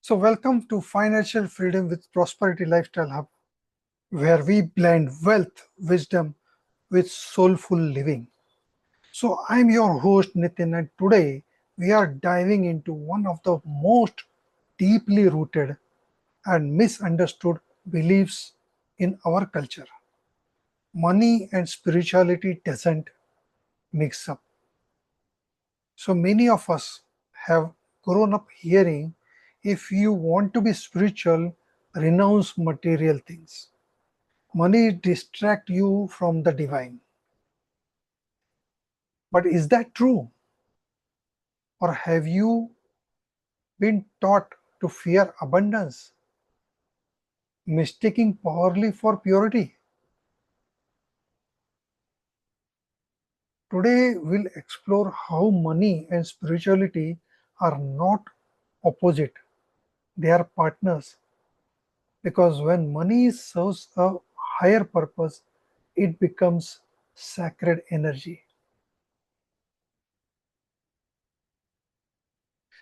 So, welcome to Financial Freedom with Prosperity Lifestyle Hub, where we blend wealth, wisdom with soulful living. So, I'm your host Nitin, and today we are diving into one of the most deeply rooted and misunderstood beliefs in our culture. Money and spirituality doesn't mix up. So, many of us have grown up hearing if you want to be spiritual, renounce material things. Money distract you from the divine. But is that true? Or have you been taught to fear abundance, mistaking poverty for purity? Today, we'll explore how money and spirituality are not opposite, they are partners. Because when money serves a higher purpose, it becomes sacred energy.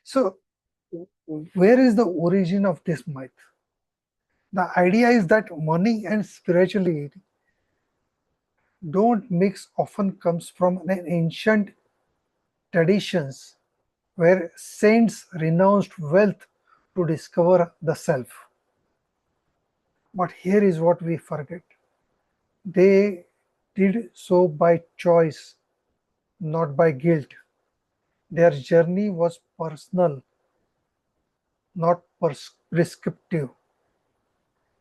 So, where is the origin of this myth? The idea is that money and spirituality don't mix often comes from an ancient traditions where saints renounced wealth to discover the self. But here is what we forget. They did so by choice, not by guilt. Their journey was personal, not prescriptive.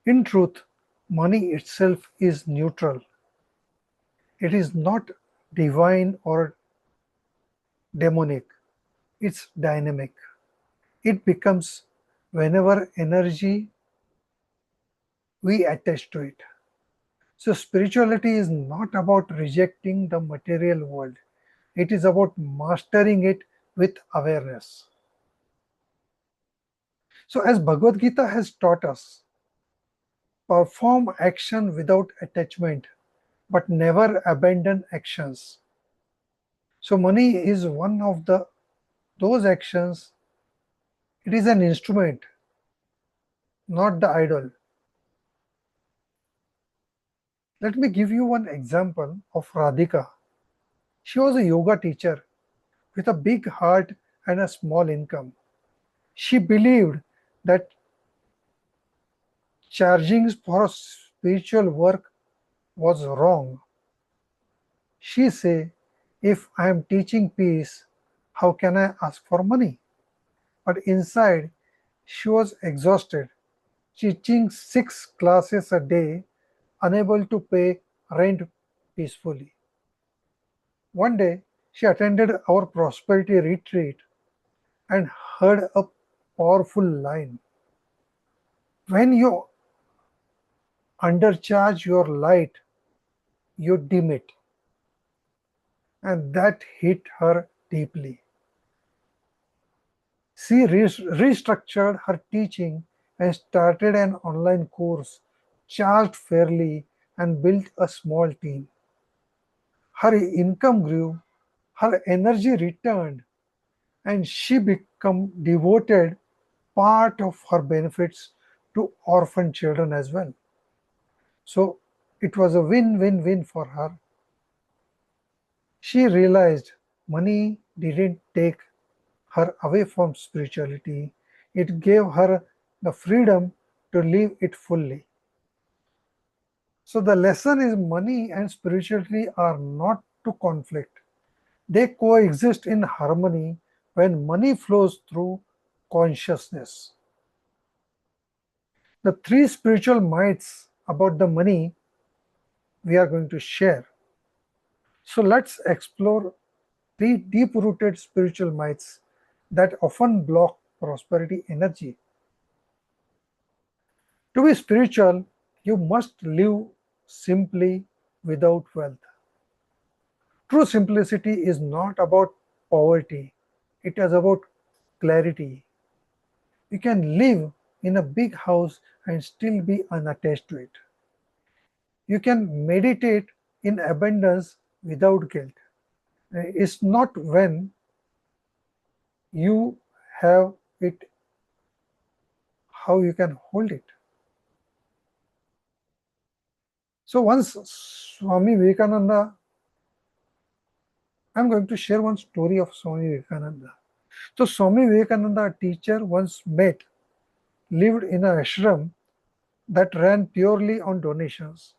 In truth, money itself is neutral. It is not divine or demonic, it's dynamic. It becomes whenever energy we attach to it. So, spirituality is not about rejecting the material world, it is about mastering it with awareness. So, as Bhagavad Gita has taught us, perform action without attachment, but never abandon actions. So, money is one of the those actions. It is an instrument, not the idol. Let me give you one example of Radhika. She was a yoga teacher with a big heart and a small income. She believed that charging for spiritual work was wrong. She said, if I am teaching peace, how can I ask for money? But inside, she was exhausted, teaching 6 classes a day, unable to pay rent peacefully. One day, she attended our prosperity retreat and heard a powerful line. When you undercharge your light, you dim it. And that hit her deeply. She restructured her teaching and started an online course, charged fairly, and built a small team. Her income grew, her energy returned, and she became devoted part of her benefits to orphan children as well. So it was a win-win-win for her. She realized money didn't take her away from spirituality, it gave her the freedom to live it fully. So the lesson is money and spirituality are not to conflict. They coexist in harmony when money flows through consciousness. The three spiritual myths about the money we are going to share. So let's explore three deep rooted spiritual myths that often block prosperity energy. To be spiritual, you must live simply without wealth. True simplicity is not about poverty, it is about clarity. You can live in a big house and still be unattached to it. You can meditate in abundance without guilt. It's not when you have it, how you can hold it. So once Swami Vivekananda, I'm going to share one story of Swami Vivekananda. So Swami Vivekananda, a teacher, once lived in an ashram that ran purely on donations.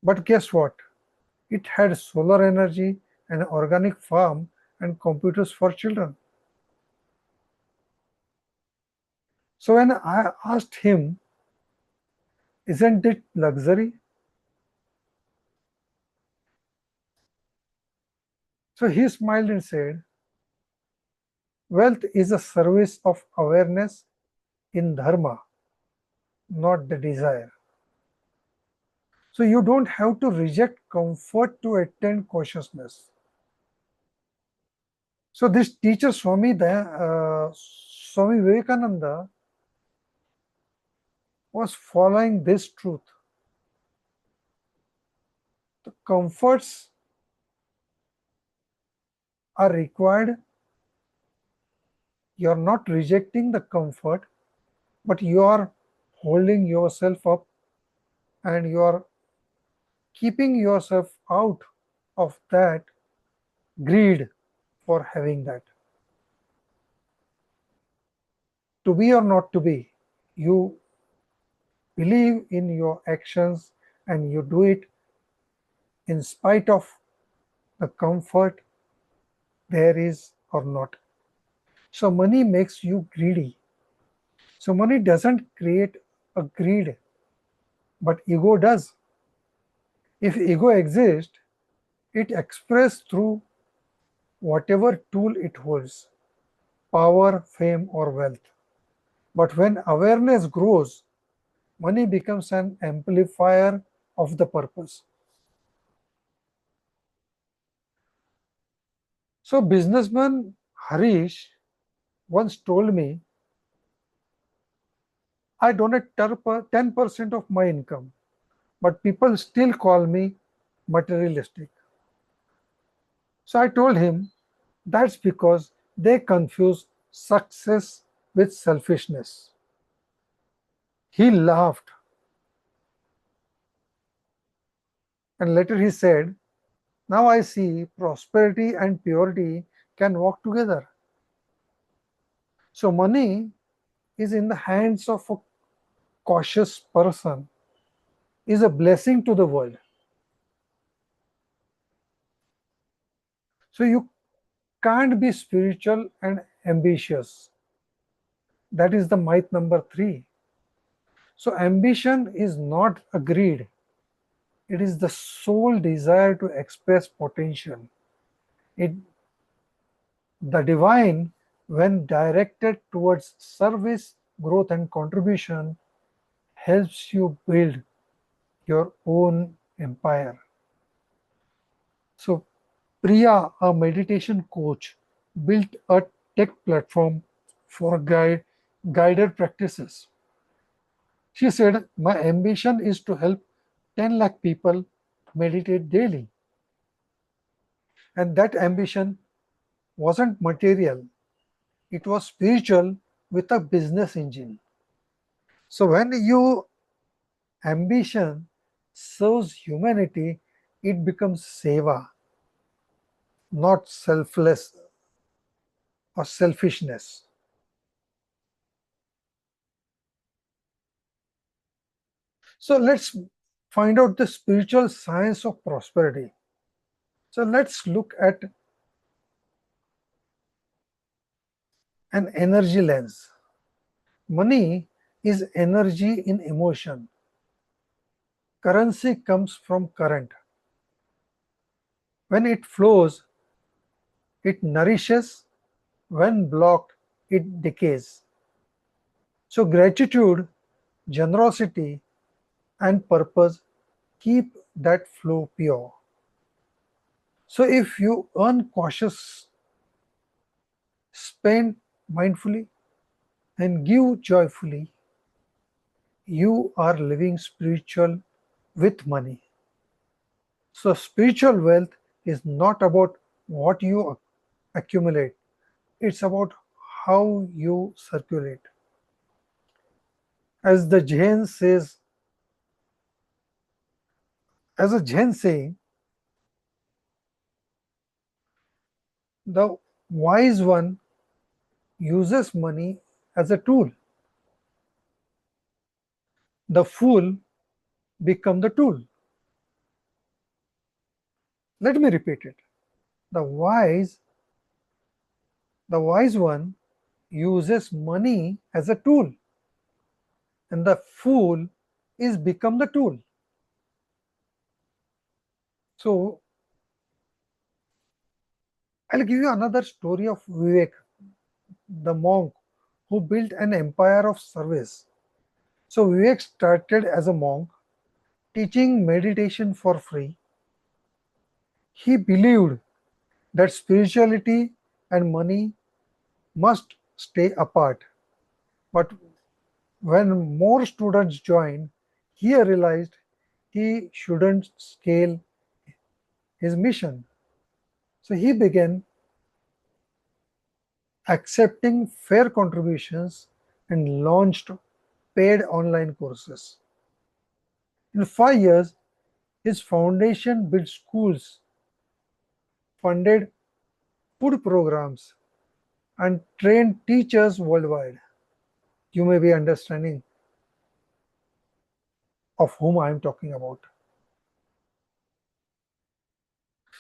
But guess what? It had solar energy, an organic farm, and computers for children. So when I asked him, isn't it luxury? So he smiled and said, wealth is a service of awareness in dharma, not the desire. So you don't have to reject comfort to attain consciousness. So this teacher Swami Vivekananda was following this truth. The comforts are required. You are not rejecting the comfort, but you are holding yourself up and you are keeping yourself out of that greed for having that. To be or not to be, you believe in your actions and you do it in spite of the comfort there is or not. So money makes you greedy. So money doesn't create a greed, but ego does. If ego exists, it expresses through whatever tool it holds, power, fame, or wealth. But when awareness grows, money becomes an amplifier of the purpose. So businessman Harish once told me, I donate 10% of my income, but people still call me materialistic. So I told him, that's because they confuse success with selfishness. He laughed and later he said, now I see prosperity and purity can walk together. So money is in the hands of a cautious person is a blessing to the world. So you can't be spiritual and ambitious. That is the myth number 3. So ambition is not a greed. It is the sole desire to express potential. It, the divine, when directed towards service, growth, and contribution, helps you build your own empire. So Priya, a meditation coach, built a tech platform for guided practices. She said, my ambition is to help 10 lakh people meditate daily. And that ambition wasn't material, it was spiritual with a business engine. So when your ambition serves humanity, it becomes seva, not selfless or selfishness. So let's find out the spiritual science of prosperity. So let's look at an energy lens. Money is energy in emotion. Currency comes from current. When it flows, it nourishes. When blocked, it decays. So gratitude, generosity, and purpose keep that flow pure. So if you earn cautious, spend mindfully, and give joyfully, you are living spiritual with money. So spiritual wealth is not about what you accumulate, it's about how you circulate. As the Jain says, as a Jain saying, the wise one uses money as a tool. The fool become the tool. Let me repeat it. The wise, the wise one uses money as a tool, and the fool is become the tool. So I'll give you another story of Vivek, the monk who built an empire of service. So Vivek started as a monk teaching meditation for free. He believed that spirituality and money must stay apart. But when more students joined, he realized he shouldn't scale his mission. So he began accepting fair contributions and launched paid online courses. In 5 years, his foundation built schools, funded food programs, and trained teachers worldwide. You may be understanding of whom I am talking about.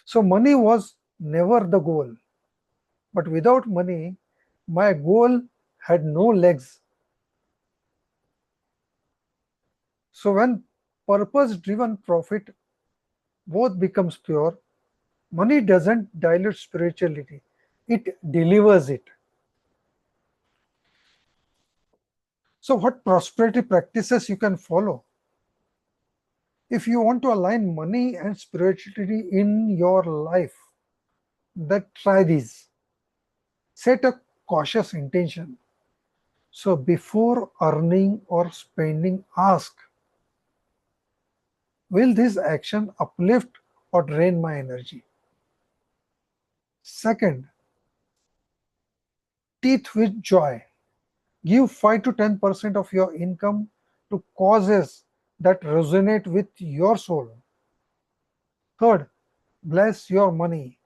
So, money was never the goal, but without money, my goal had no legs. So, when purpose driven profit both becomes pure, money doesn't dilute spirituality, it delivers it. So, what prosperity practices you can follow? If you want to align money and spirituality in your life, then try these. Set a cautious intention. So, before earning or spending, ask, will this action uplift or drain my energy? Second, teach with joy. Give 5 to 10% of your income to causes that resonate with your soul. Third, bless your money.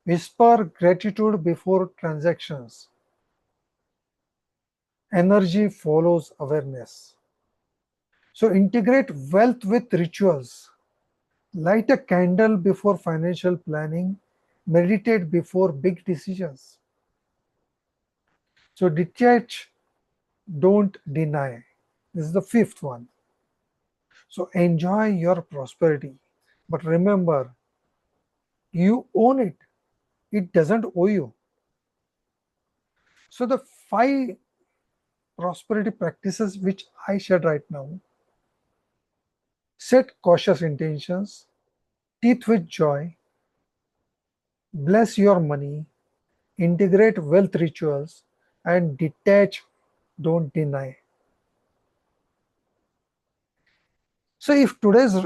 Whisper gratitude before transactions. Energy follows awareness. So integrate wealth with rituals. Light a candle before financial planning. Meditate before big decisions. So detach, don't deny. This is the fifth one. So enjoy your prosperity. But remember, you own it. It doesn't owe you. So the five prosperity practices which I shared right now: set cautious intentions, teeth with joy, bless your money, integrate wealth rituals, and detach, don't deny. So if today's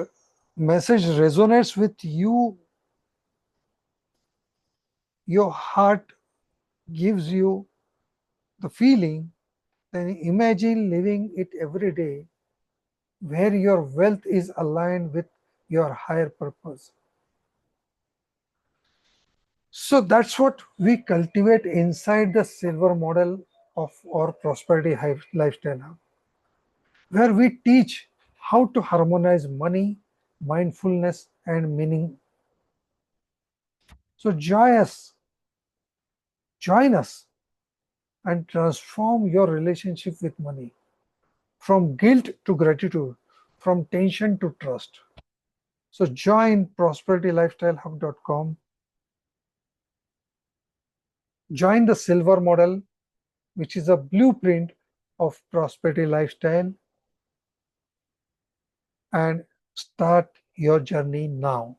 message resonates with you, your heart gives you the feeling, then imagine living it every day where your wealth is aligned with your higher purpose. So that's what we cultivate inside the silver model of our prosperity lifestyle hub, where we teach how to harmonize money, mindfulness, and meaning. So join us and transform your relationship with money from guilt to gratitude, from tension to trust. So join prosperittylifestylehub.com, join the silver model, which is a blueprint of prosperity lifestyle, and start your journey now.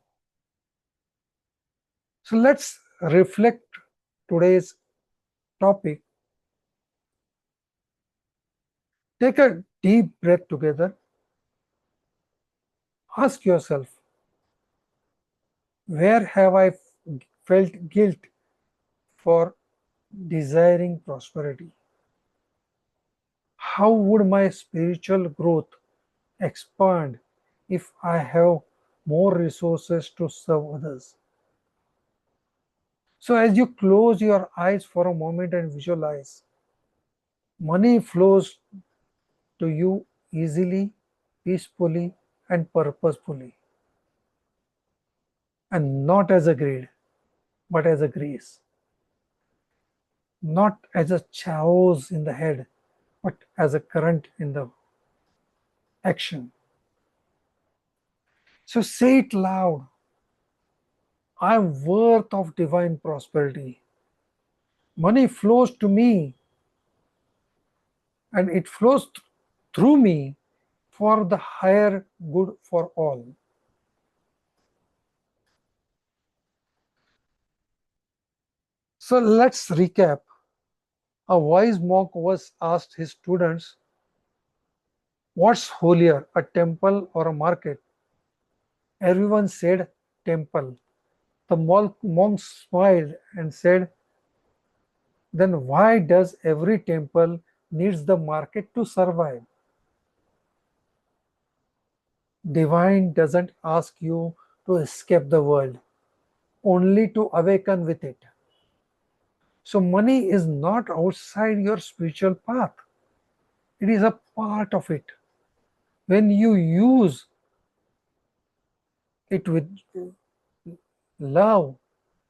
So let's reflect today's topic. Take a deep breath together. Ask yourself, where have I felt guilt for desiring prosperity? How would my spiritual growth expand if I have more resources to serve others? So, as you close your eyes for a moment and visualize, money flows to you easily, peacefully, and purposefully, and not as a greed, but as a grace, not as a chaos in the head, but as a current in the action. So say it loud. I am worth of divine prosperity. Money flows to me and it flows through me for the higher good for all. So let's recap. A wise monk was asked his students, what's holier, a temple or a market? Everyone said, temple. The monk smiled and said, then why does every temple needs the market to survive? Divine doesn't ask you to escape the world, only to awaken with it. So money is not outside your spiritual path. It is a part of it. When you use it with love,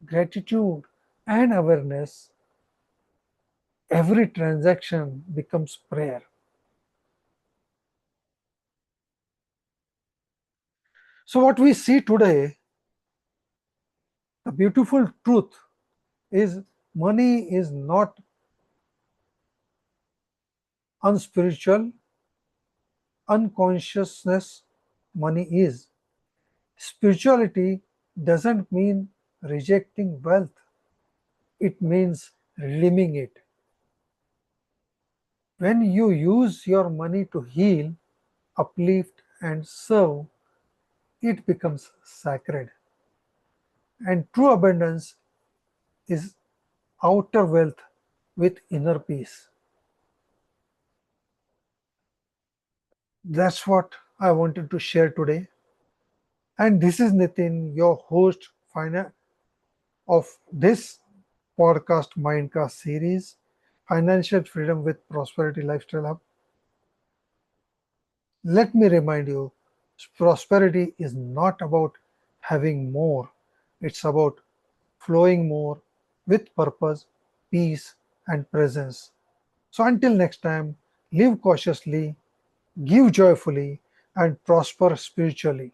gratitude, and awareness, every transaction becomes prayer. So, what we see today, the beautiful truth is money is not unspiritual, unconsciousness, money is. Spirituality doesn't mean rejecting wealth, it means redeeming it. When you use your money to heal, uplift, and serve, it becomes sacred. And true abundance is outer wealth with inner peace. That's what I wanted to share today. And this is Nitin, your host of this podcast Mindcast series, Financial Freedom with Prosperity Lifestyle Hub. Let me remind you, prosperity is not about having more, it's about flowing more with purpose, peace, and presence. So until next time, live cautiously, give joyfully, and prosper spiritually.